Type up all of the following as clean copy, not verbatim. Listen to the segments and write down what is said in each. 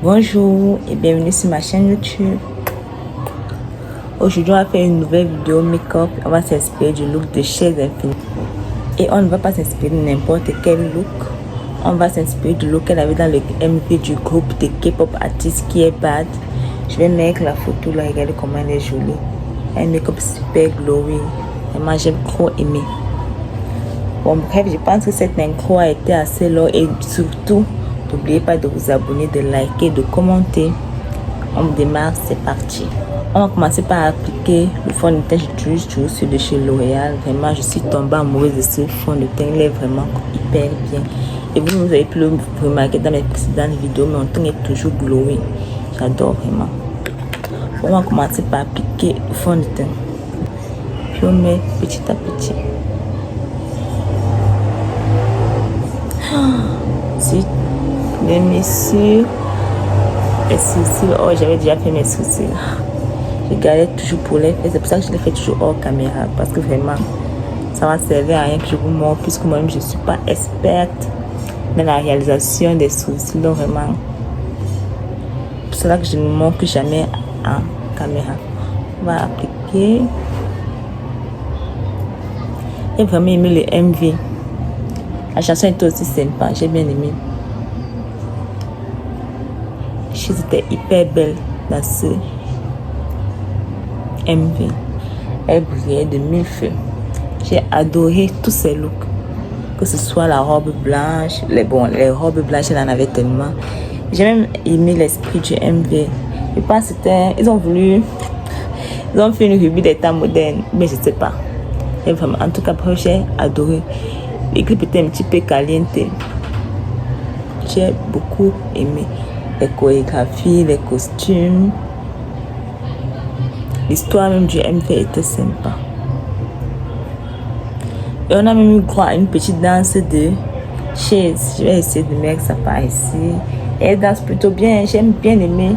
Bonjour et bienvenue sur ma chaîne YouTube. Aujourd'hui on va faire une nouvelle vidéo make-up. On va s'inspirer du look de Chez Infinity. Et on ne va pas s'inspirer de n'importe quel look. On va s'inspirer du look qu'elle avait dans le MV du groupe de K-pop artistes qui est Bad. Je vais mettre la photo là, regardez comment elle est jolie. Un make-up super glowy. Vraiment j'aime trop aimer. Bon bref, je pense que cette intro a été assez long et surtout n'oubliez pas de vous abonner, de liker, de commenter. On démarre, c'est parti. On va commencer par appliquer le fond de teint. J'utilise toujours celui de chez L'Oréal. Vraiment, je suis tombée amoureuse de ce fond de teint. Il est vraiment hyper bien. Et vous avez pu le remarquer dans mes précédentes vidéos, mon teint est toujours glowing. J'adore vraiment. On va commencer par appliquer le fond de teint. Puis on met petit à petit. Si les messieurs, les sourcils, oh j'avais déjà fait mes sourcils. Je gardais toujours pour les faire, c'est pour ça que je les fais toujours hors caméra, parce que vraiment ça va servir à rien que je vous montre, puisque moi-même je ne suis pas experte dans la réalisation des sourcils, donc vraiment c'est pour cela que je ne montre jamais en caméra. On va appliquer. J'ai vraiment aimé le MV. La chanson était aussi sympa, j'ai bien aimé. C'était hyper belle dans ce MV. Elle brillait de mille feux. J'ai adoré tous ces looks. Que ce soit la robe blanche, les robes blanches, elle en avait tellement. J'ai même aimé l'esprit du MV. Je pense que c'était. Ils ont fait une revue des temps modernes, mais je ne sais pas. Et vraiment, en tout cas, j'ai adoré. Le clip était un petit peu caliente. J'ai beaucoup aimé. Les chorégraphies, les costumes. L'histoire même du MV était sympa. Et on a même eu droit à une petite danse de chaise. Je vais essayer de mettre ça par ici. Et elle danse plutôt bien. J'aime bien aimer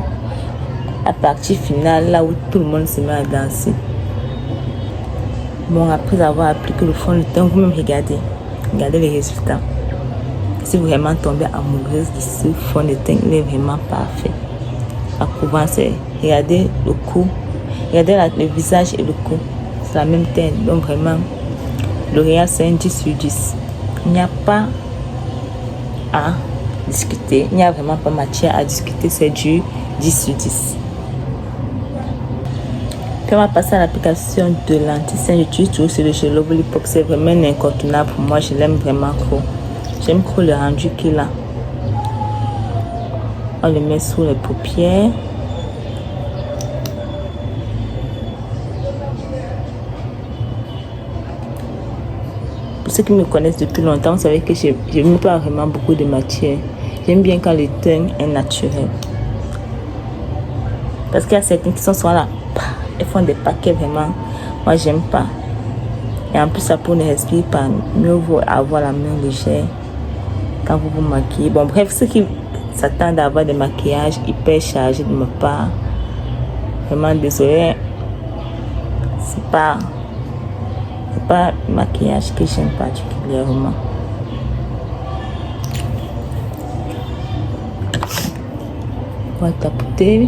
la partie finale, là où tout le monde se met à danser. Bon, après avoir appliqué le fond de teint, vous-même regardez les résultats. Si vous vraiment tombez amoureuse de ce fond de teint, il est vraiment parfait. La couvrance, regardez le cou, regardez le visage et le cou, c'est la même teinte. Donc vraiment, L'Oréal c'est un 10 sur 10. Il n'y a pas à discuter, il n'y a vraiment pas matière à discuter, c'est du 10 sur 10. Puis on va passer à l'application de l'anti-cerne. J'utilise toujours celui de chez Lovely Pop, c'est vraiment un incontournable pour moi, je l'aime vraiment trop. J'aime trop le rendu qu'il a. On le met sous les paupières. Pour ceux qui me connaissent depuis longtemps, vous savez que je n'aime pas vraiment beaucoup de matière. J'aime bien quand le teint est naturel. Parce qu'il y a certains qui sont soit là, ils font des paquets vraiment. Moi, j'aime pas. Et en plus, sa peau ne respire pas. Mieux vaut avoir la main légère quand vous vous maquillez. Bon, bref, ceux qui s'attendent à avoir des maquillages hyper chargés de ma part, vraiment désolé. C'est pas le maquillage que j'aime particulièrement. On va tapoter.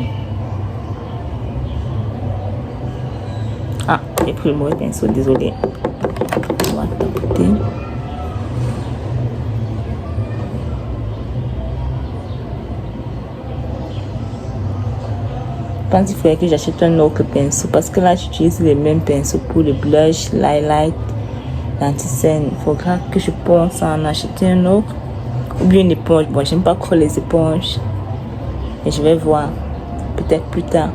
Ah, j'ai pris le mauvais pinceau, désolé. On va tapoter. Je pense qu'il faudrait que j'achète un autre pinceau parce que là j'utilise les mêmes pinceaux pour le blush, l'highlight, l'anti-cerne. Il faudra que je pense à en acheter un autre ou bien une éponge. Bon, j'aime pas trop les éponges, mais je vais voir peut-être plus tard.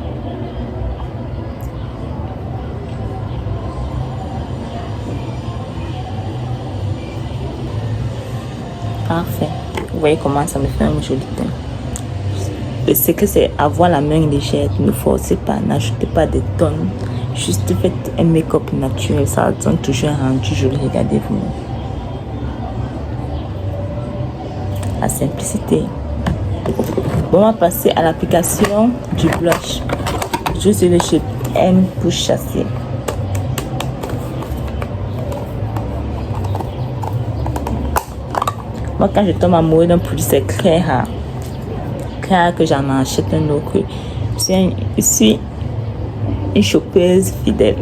Parfait. Vous voyez comment ça me fait un joli teint. Le secret c'est avoir la main légère. Ne forcez pas, n'ajoutez pas des tonnes. Juste faites un make-up naturel. Ça donne toujours un rendu joli. Regardez-vous. La simplicité. Bon, on va passer à l'application du blush. Je suis le chez M pour chasser. Moi, quand je tombe amoureux d'un produit, c'est très rare. clair que j'en achète un autre. Je suis une chopeuse fidèle.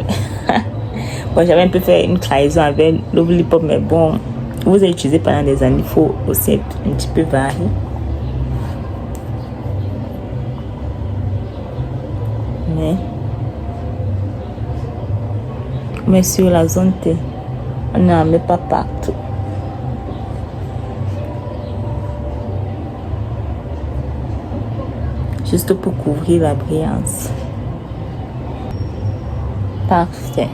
Bon, j'avais un peu fait une trahison avec l'Oblipop, mais bon, vous avez utilisé pendant des années, il faut aussi un petit peu varier. Mais sur la zone T, on n'en met pas partout. Juste pour couvrir la brillance. Parfait.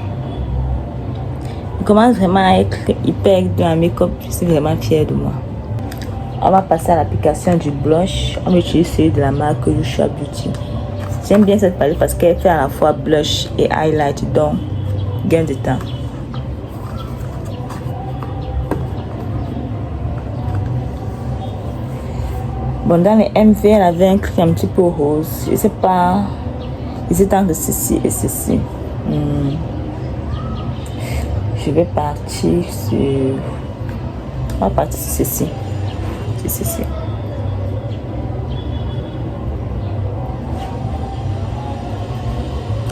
Je commence vraiment à être hyper bien en make-up. Je suis vraiment fière de moi. On va passer à l'application du blush. On va utiliser celui de la marque Yusha Beauty. J'aime bien cette palette parce qu'elle fait à la fois blush et highlight, donc gain de temps. Bon, dans les MV, elle avait un cri un petit peu rose. Je sais pas. J'hésite entre ceci et ceci. Je vais partir sur. On va partir sur ceci. C'est ceci.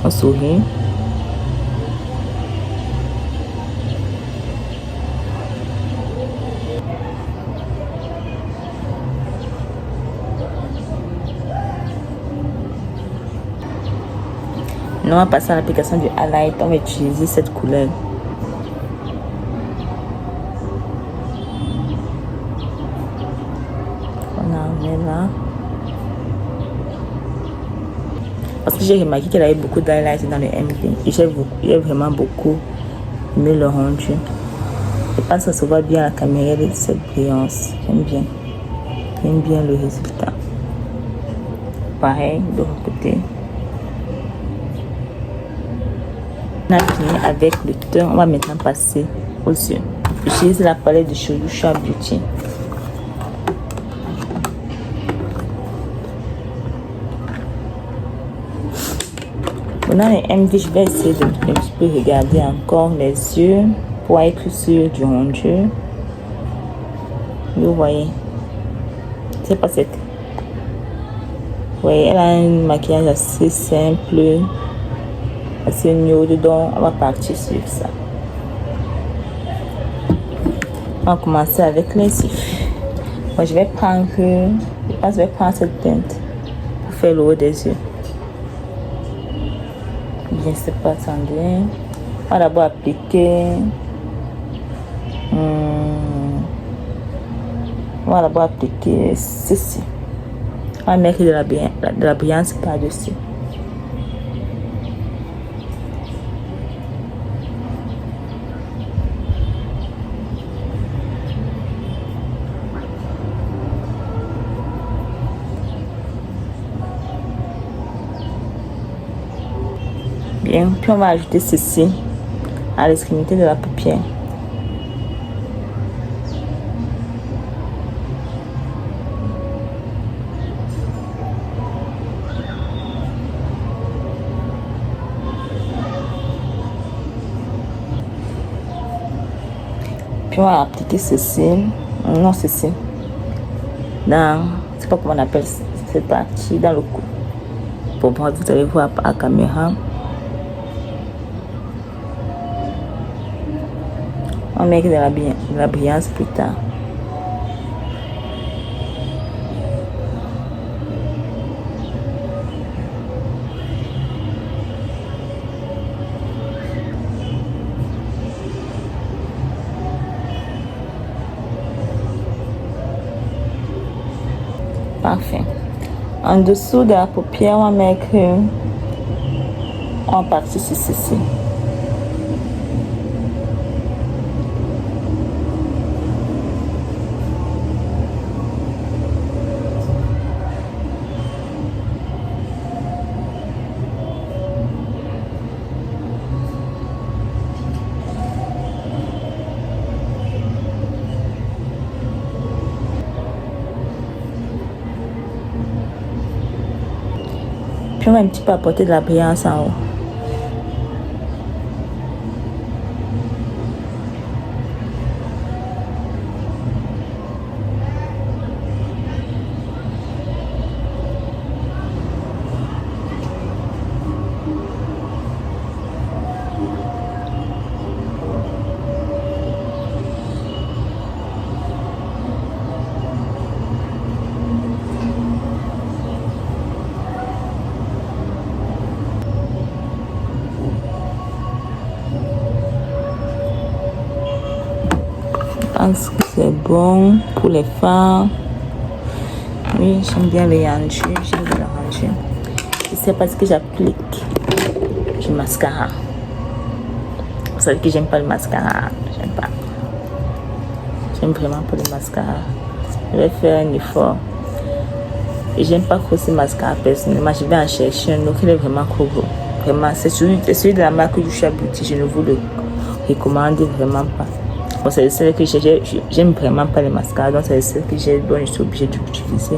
On sourit. Nous on va passer à l'application du highlight. On va utiliser cette couleur. On en met là. Parce que j'ai remarqué qu'elle avait beaucoup d'highlights dans le MV. Et j'ai vraiment beaucoup aimé le rendu. Je pense que ça se voit bien à la caméra de cette brillance. J'aime bien. J'aime bien le résultat. Pareil de l'autre côté. On a fini avec le teint. On va maintenant passer aux yeux. J'utilise la palette de chez Yusha Beauty. Dans les MV, je vais essayer de un petit peu regarder encore les yeux pour être sûr du rendu. Vous voyez, c'est pas cette. Vous voyez, elle a un maquillage assez simple, assez nude, donc on va partir sur ça. On va commencer avec les yeux. Moi, je pense que je vais prendre cette teinte pour faire le haut des yeux. Bien, c'est pas attendez. On va d'abord appliquer. On va d'abord appliquer ceci. On va mettre de la brillance par-dessus. Bien, puis on va ajouter ceci à l'extrémité de la paupière. Puis on va appliquer ceci, non ceci, dans, je sais pas comment on appelle cette partie, dans le cou. Pour voir, vous allez voir à la caméra. On met de la brillance plus tard. Parfait. En dessous de la paupière, on va mettre en partie sur ceci. Puis on va un petit peu apporter de la brillance en haut. pense que c'est bon pour les femmes. Oui, j'aime bien les yandus, j'aime bien l'oranger. Je sais pas ce que j'applique. Du mascara. Vous savez que j'aime pas le mascara. J'aime pas. J'aime vraiment pas le mascara. Je vais faire un effort. Et j'aime pas trop ce mascara personnellement. Je vais en chercher un autre qui est vraiment trop beau. Vraiment, c'est celui de la marque du Chat Beauty. Je ne vous le recommande vraiment pas. Bon, c'est le seul que j'aime vraiment pas les mascaras. Donc c'est le seul que j'ai. Bon, je suis obligée d'utiliser.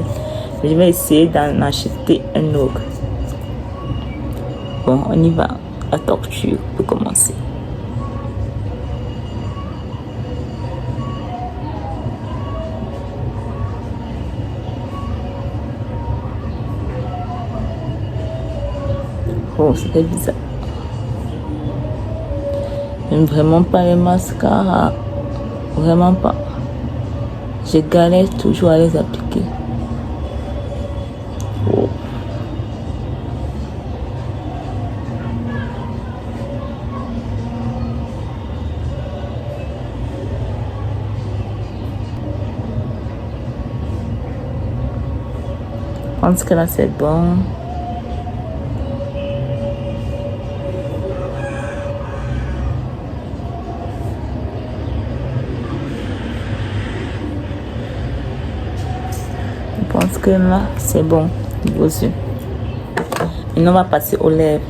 Mais je vais essayer d'en acheter un autre. Bon, on y va. La torture pour commencer. Oh, c'était bizarre. J'aime vraiment pas les mascaras. Vraiment pas. Je galère toujours à les appliquer. Oh. Je pense que là c'est bon. Je pense que là c'est bon, vos yeux. Maintenant on va passer aux lèvres.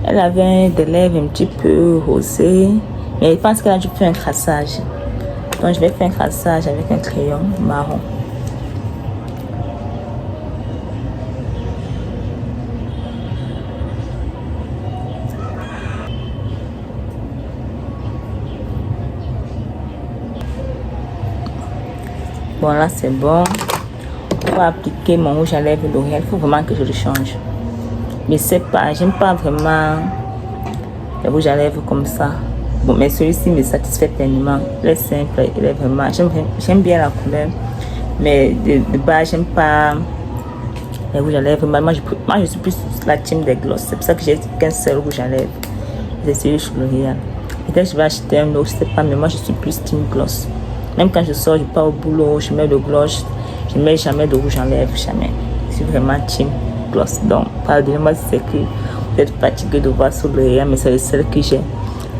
Elle avait des lèvres un petit peu rosées, mais je pense qu'elle a dû faire un crassage. Donc je vais faire un crassage avec un crayon marron. Bon là c'est bon. On va appliquer mon rouge à lèvres L'Oréal. Il faut vraiment que je le change. Mais c'est pas, j'aime pas vraiment les rouges à lèvres comme ça. Bon, mais celui-ci me satisfait pleinement. Il est simple, il est vraiment. J'aime bien la couleur. Mais de base, j'aime pas les rouges à lèvres. Moi, je suis plus la team des gloss. C'est pour ça que j'ai qu'un seul rouge à lèvres. C'est celui chez L'Oréal. Peut-être que je vais acheter un autre, je sais pas, mais moi je suis plus team gloss. Même quand je sors, je pars au boulot, je mets le gloss. Je ne mets jamais de rouge en lèvres, jamais. Je suis vraiment team gloss. Donc, pardonnez-moi si c'est que vous êtes fatigué de voir sur L'Oréal, mais c'est le seul que j'ai.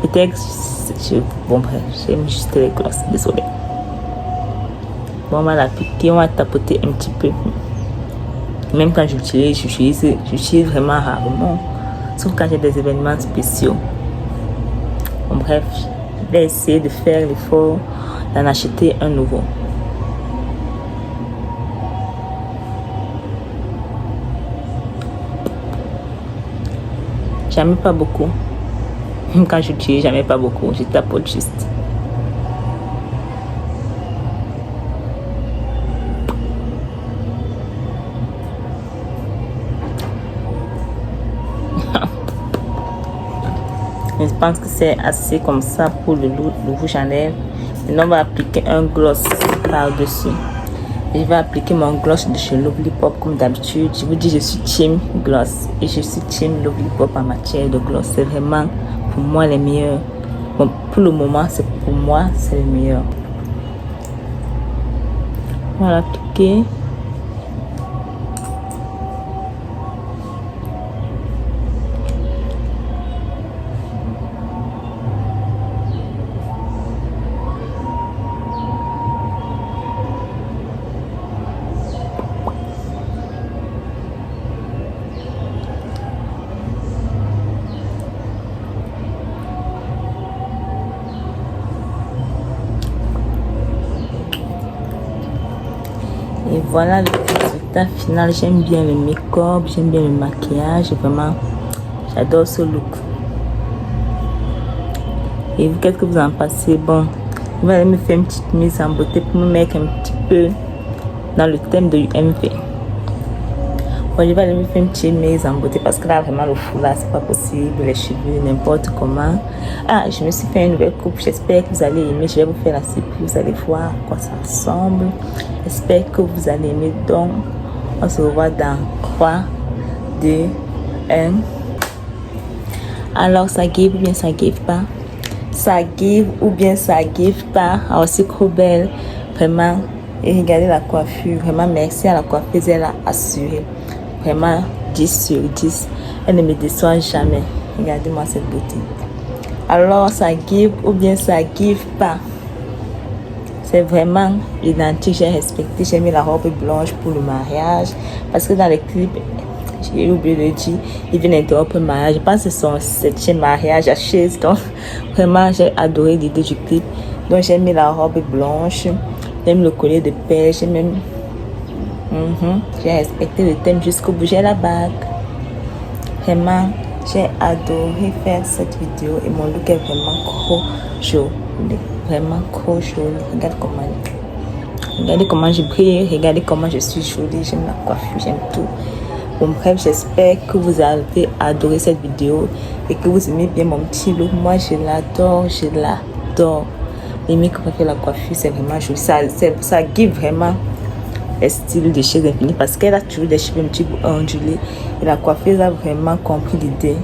Peut-être que bon, bref, j'aime juste les gloss, désolé. Bon, on va l'appliquer, on va tapoter un petit peu. Même quand j'utilise vraiment rarement. Sauf quand j'ai des événements spéciaux. Bon, bref, je vais essayer de faire l'effort d'en acheter un nouveau. Jamais pas beaucoup. Même quand j'utilise, jamais pas beaucoup. Je tapote juste. Je pense que c'est assez comme ça pour le rouge à lèvres. Maintenant, on va appliquer un gloss par-dessus. Je vais appliquer mon gloss de chez Lovely Pop comme d'habitude. Je vous dis, je suis team gloss. Et je suis team Lovely Pop en matière de gloss. C'est vraiment pour moi les meilleurs. Bon, pour le moment, c'est pour moi, c'est le meilleur. On va l'appliquer. Et voilà le résultat final. J'aime bien le make-up, j'aime bien le maquillage. Vraiment, j'adore ce look. Et vous, qu'est-ce que vous en pensez? Bon, vous allez me faire une petite mise en beauté pour me mettre un petit peu dans le thème de UMV. Bon, je vais aller me faire une petite mise en beauté parce que là, vraiment, le foulard, c'est pas possible. Les cheveux, n'importe comment. Ah, je me suis fait une nouvelle coupe. J'espère que vous allez aimer. Je vais vous faire la surprise. Vous allez voir à quoi ça ressemble. J'espère que vous allez aimer. Donc, on se revoit dans 3, 2, 1. Alors, ça give ou bien ça give pas? ça give ou bien ça give pas. Aussi trop belle, vraiment. Et regardez la coiffure, vraiment merci à la coiffeuse, elle a assuré. Vraiment 10 sur 10. Elle ne me déçoit jamais. Regardez-moi cette beauté. Alors ça give ou bien ça give pas. C'est vraiment identique, j'ai respecté. J'ai mis la robe blanche pour le mariage. Parce que dans les clips, j'ai oublié de dire, il vient d'interrompre le mariage. Je pense que c'est son 7e mariage à Chaise. Donc vraiment j'ai adoré l'idée du clip. Donc j'ai mis la robe blanche. J'ai mis le collier de perles. J'ai même j'ai respecté le thème jusqu'au bout. J'ai la bague. Vraiment, j'ai adoré faire cette vidéo et mon look est vraiment trop joli. Vraiment trop joli. Regardez comment je brille. Regardez comment je suis jolie. J'aime la coiffure, j'aime tout. Bon bref, j'espère que vous avez adoré cette vidéo et que vous aimez bien mon petit look. Moi, je l'adore, je l'adore. Les mecs qui préfèrent la coiffure, c'est vraiment joli. Ça give vraiment le style de Chaise Infinie parce qu'elle a toujours des cheveux un petit peu ondulés et la coiffeuse a vraiment compris l'idée.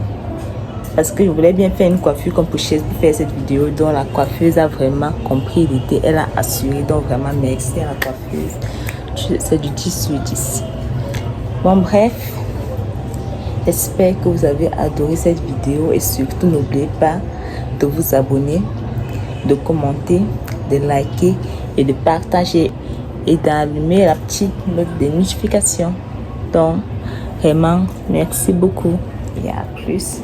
Parce que je voulais bien faire une coiffure comme pour Chaise pour faire cette vidéo, donc la coiffeuse a vraiment compris l'idée, elle a assuré, donc vraiment merci à la coiffeuse. C'est du 10 sur 10. Bon bref, j'espère que vous avez adoré cette vidéo et surtout n'oubliez pas de vous abonner, de commenter, de liker et de partager et d'allumer la petite note de notification. Donc vraiment merci beaucoup et à plus.